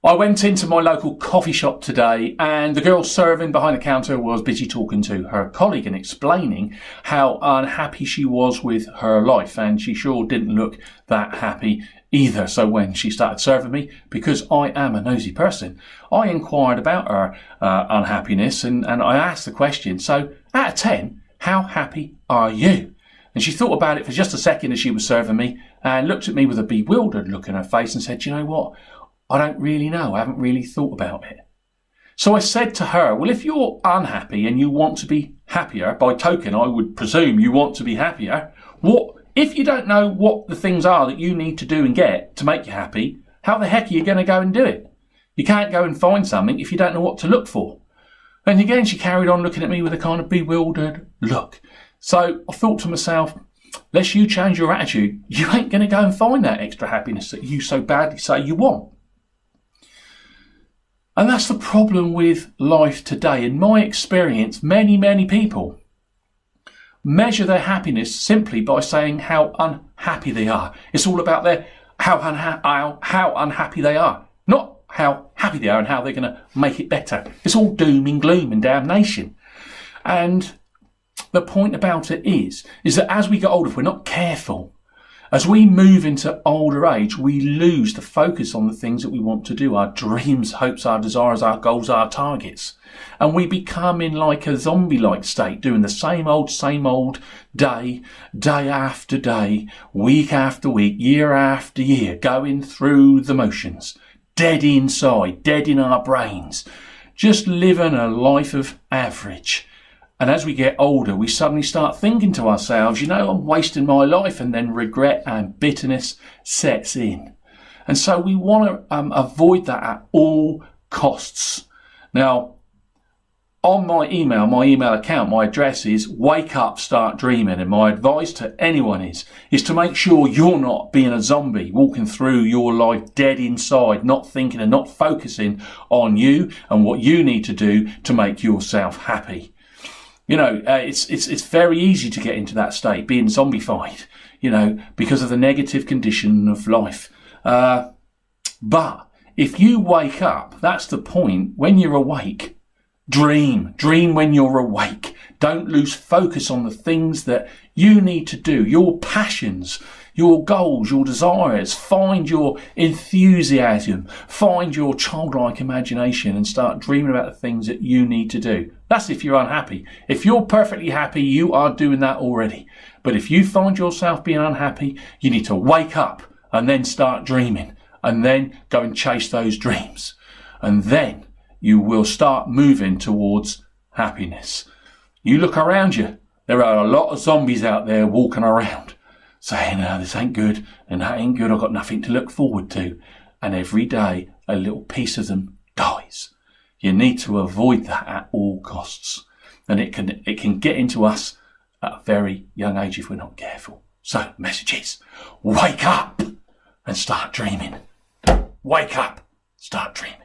I went into my local coffee shop today and the girl serving behind the counter was busy talking to her colleague and explaining how unhappy she was with her life, and she sure didn't look that happy either. So when she started serving me, because I am a nosy person, I inquired about her unhappiness and I asked the question, so out of 10, how happy are you? And she thought about it for just a second as she was serving me and looked at me with a bewildered look on her face and said, you know what? I don't really know. I haven't really thought about it. So I said to her, well, if you're unhappy and you want to be happier, by token, I would presume you want to be happier. If you don't know what the things are that you need to do and get to make you happy, how the heck are you going to go and do it? You can't go and find something if you don't know what to look for. And again, she carried on looking at me with a kind of bewildered look. So I thought to myself, unless you change your attitude, you ain't going to go and find that extra happiness that you so badly say you want. And that's the problem with life today. In my experience, many people measure their happiness simply by saying how unhappy they are. It's all about how unhappy they are, not how happy they are and how they're going to make it better. It's all doom and gloom and damnation. And the point about it is that as we get older, if we're not careful, as we move into older age, we lose the focus on the things that we want to do, our dreams, hopes, our desires, our goals, our targets. And we become in like a zombie-like state, doing the same old day after day, week after week, year after year, going through the motions, dead inside, dead in our brains, just living a life of average. And as we get older, we suddenly start thinking to ourselves, you know, I'm wasting my life, and then regret and bitterness sets in. And so we want to avoid that at all costs. Now, on my email account, my address is wake up, start dreaming. And my advice to anyone is to make sure you're not being a zombie, walking through your life dead inside, not thinking and not focusing on you and what you need to do to make yourself happy. You know, it's very easy to get into that state, being zombified, you know, because of the negative condition of life. But if you wake up, that's the point. When you're awake, dream when you're awake. Don't lose focus on the things that you need to do, your passions, your goals, your desires. Find your enthusiasm, find your childlike imagination and start dreaming about the things that you need to do. That's if you're unhappy. If you're perfectly happy, you are doing that already. But if you find yourself being unhappy, you need to wake up and then start dreaming and then go and chase those dreams. And then you will start moving towards happiness. You look around you. There are a lot of zombies out there walking around saying, oh, this ain't good and that ain't good. I've got nothing to look forward to. And every day a little piece of them dies. You need to avoid that at all costs. And it can get into us at a very young age if we're not careful. So, message is, wake up and start dreaming. Wake up, start dreaming.